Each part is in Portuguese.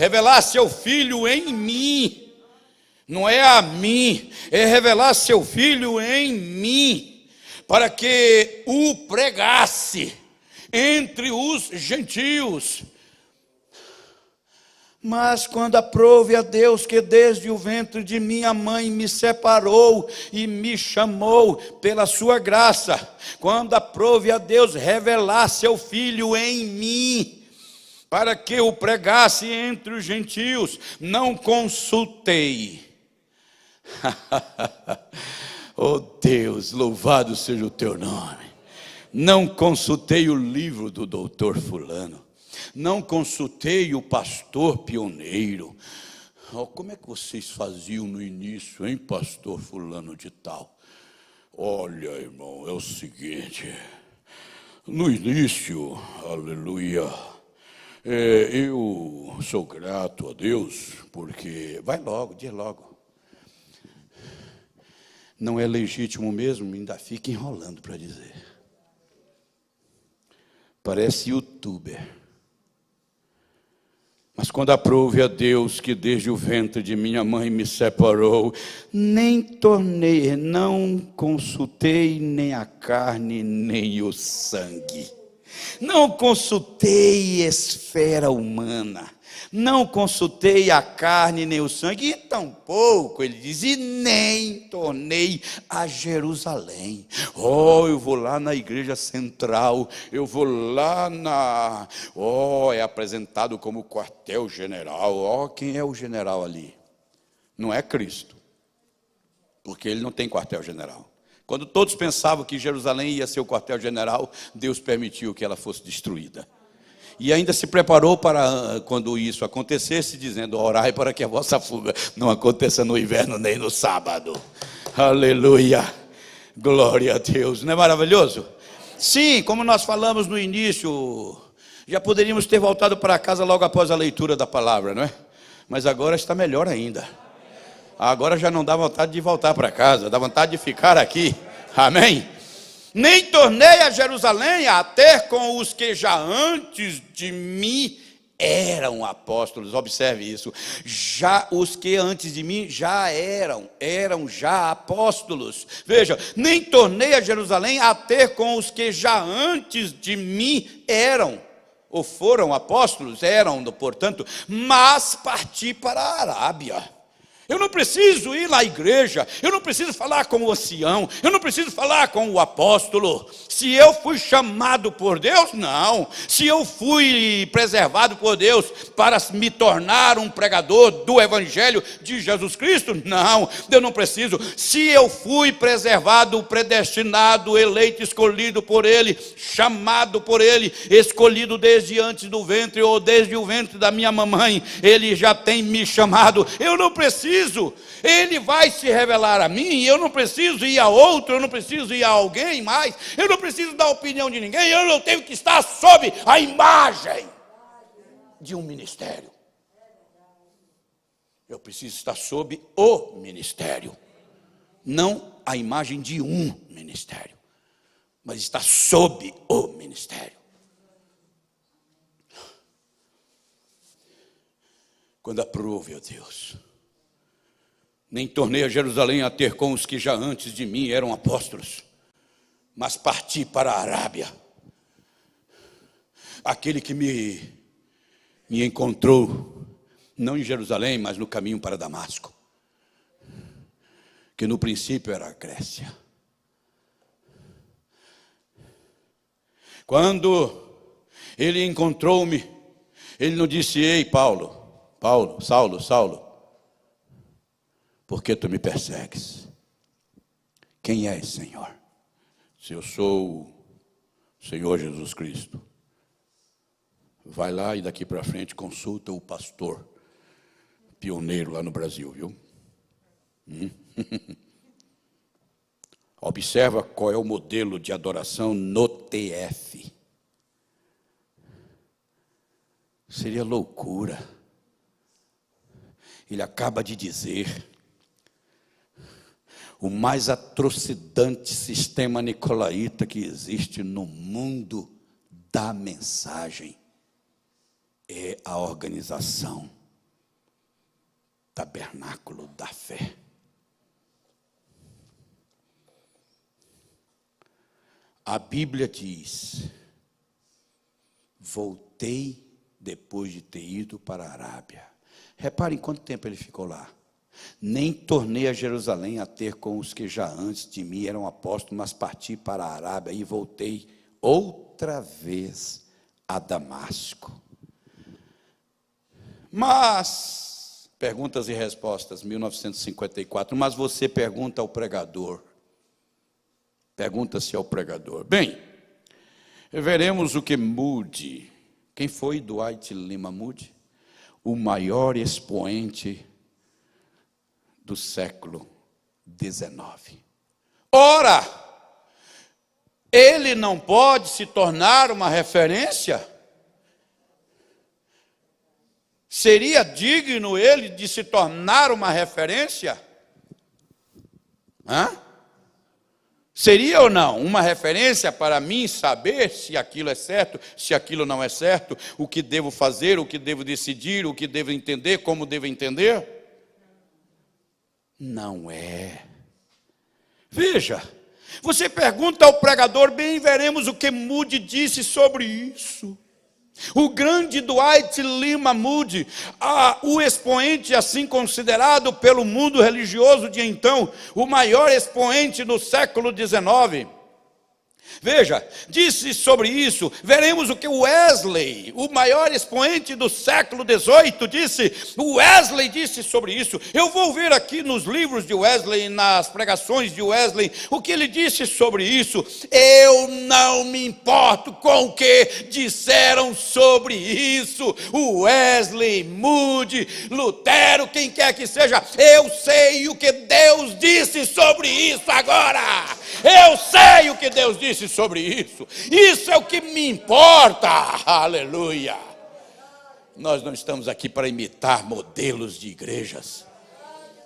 revelar seu Filho em mim. Não é a mim, é revelar seu Filho em mim, para que o pregasse entre os gentios. Mas quando aprove a Deus que desde o ventre de minha mãe me separou e me chamou pela sua graça, quando aprove a Deus revelar seu Filho em mim, para que o pregasse entre os gentios, não consultei. Oh Deus, louvado seja o teu nome. Não consultei o livro do doutor fulano. Não consultei o pastor pioneiro. Oh, como é que vocês faziam no início, hein, pastor fulano de tal? Olha, irmão, é o seguinte. No início, aleluia, eu sou grato a Deus, porque... Vai logo, diz logo. Não é legítimo mesmo, ainda fica enrolando para dizer. Parece youtuber. Mas quando aprove a Deus que desde o ventre de minha mãe me separou, não consultei nem a carne, nem o sangue. Não consultei esfera humana. Não consultei a carne nem o sangue, e tampouco, ele diz, e nem tornei a Jerusalém. Oh, eu vou lá na igreja central, eu vou lá é apresentado como quartel-general. Oh, quem é o general ali? Não é Cristo, porque ele não tem quartel-general. Quando todos pensavam que Jerusalém ia ser o quartel-general, Deus permitiu que ela fosse destruída. E ainda se preparou para, quando isso acontecesse, dizendo, orai para que a vossa fuga não aconteça no inverno nem no sábado. Aleluia, glória a Deus. Não é maravilhoso? Sim, como nós falamos no início, já poderíamos ter voltado para casa logo após a leitura da palavra, não é? Mas agora está melhor ainda. Agora já não dá vontade de voltar para casa, dá vontade de ficar aqui. Amém? Nem tornei a Jerusalém a ter com os que já antes de mim eram apóstolos. Observe isso. Já os que antes de mim já eram já apóstolos. Veja, nem tornei a Jerusalém a ter com os que já antes de mim eram, ou foram apóstolos, portanto, mas parti para a Arábia. Eu não preciso ir à igreja, eu não preciso falar com o ancião, eu não preciso falar com o apóstolo. Se eu fui chamado por Deus, não. Se eu fui preservado por Deus para me tornar um pregador do evangelho de Jesus Cristo, não, eu não preciso. Se eu fui preservado, predestinado, eleito, escolhido por Ele, chamado por Ele, escolhido desde antes do ventre ou desde o ventre da minha mamãe, Ele já tem me chamado. Eu não preciso. Ele vai se revelar a mim, eu não preciso ir a outro, eu não preciso ir a alguém mais, eu não preciso dar opinião de ninguém, eu não tenho que estar sob a imagem de um ministério. Eu preciso estar sob o ministério, não a imagem de um ministério, mas estar sob o ministério. Quando aprove a Deus, nem tornei a Jerusalém a ter com os que já antes de mim eram apóstolos, mas parti para a Arábia. Aquele que me encontrou, não em Jerusalém, mas no caminho para Damasco, que no princípio era a Grécia. Quando ele encontrou-me, ele não disse, ei Saulo, por que tu me persegues? Quem és, Senhor? Se eu sou o Senhor Jesus Cristo, vai lá e daqui para frente consulta o pastor pioneiro lá no Brasil, viu? Observa qual é o modelo de adoração no TF. Seria loucura. Ele acaba de dizer, o mais atrocidante sistema nicolaíta que existe no mundo da mensagem é a organização tabernáculo da fé. A Bíblia diz: voltei depois de ter ido para a Arábia. Reparem quanto tempo ele ficou lá. Nem tornei a Jerusalém a ter com os que já antes de mim eram apóstolos, mas parti para a Arábia e voltei outra vez a Damasco. Mas, perguntas e respostas, 1954, mas você pergunta ao pregador. Pergunta-se ao pregador. Bem, veremos o que Moody, quem foi Dwight Lyman Moody? O maior expoente do século XIX. Ora, ele não pode se tornar uma referência? Seria digno ele de se tornar uma referência? Seria ou não uma referência para mim saber se aquilo é certo, se aquilo não é certo, o que devo fazer, o que devo decidir, o que devo entender, como devo entender? Não é. Veja, você pergunta ao pregador, bem, veremos o que Moody disse sobre isso. O grande Dwight Lyman Moody, o expoente assim considerado pelo mundo religioso de então, o maior expoente no século XIX. Veja, disse sobre isso, veremos o que Wesley, o maior expoente do século XVIII, disse. Wesley disse sobre isso. Eu vou ver aqui nos livros de Wesley, nas pregações de Wesley, o que ele disse sobre isso. Eu não me importo com o que disseram sobre isso. Wesley, Moody, Lutero, quem quer que seja, eu sei o que Deus disse sobre isso agora. Eu sei o que Deus disse sobre isso. Isso é o que me importa. Aleluia. Nós não estamos aqui para imitar modelos de igrejas,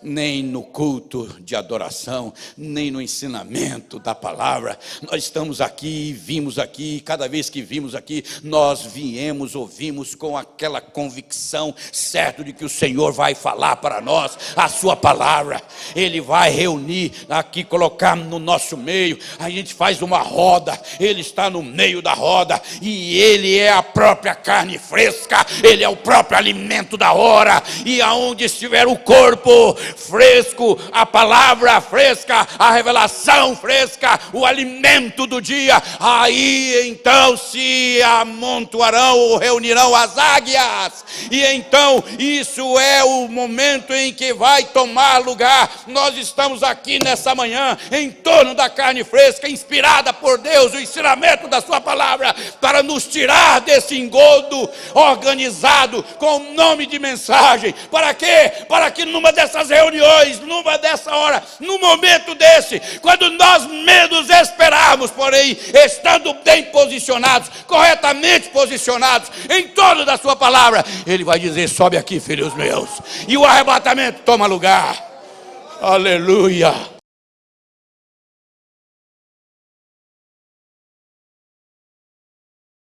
nem no culto de adoração, nem no ensinamento da palavra. Nós estamos aqui, vimos aqui, cada vez que vimos aqui, nós ouvimos com aquela convicção certa de que o Senhor vai falar para nós a sua palavra. Ele vai reunir aqui, colocar no nosso meio, a gente faz uma roda, ele está no meio da roda, e ele é a própria carne fresca, ele é o próprio alimento da hora, e aonde estiver o corpo fresco, a palavra fresca, a revelação fresca, o alimento do dia, aí então se amontoarão ou reunirão as águias, e então isso é o momento em que vai tomar lugar. Nós estamos aqui nessa manhã em torno da carne fresca, inspirada por Deus, o ensinamento da sua palavra, para nos tirar desse engodo organizado com o nome de mensagem. Para quê? Para que numa dessas reuniões, numa dessa hora, num momento desse, quando nós menos esperarmos, porém, estando bem posicionados, corretamente posicionados, em torno da sua palavra, ele vai dizer: sobe aqui, filhos meus, e o arrebatamento toma lugar. Aleluia.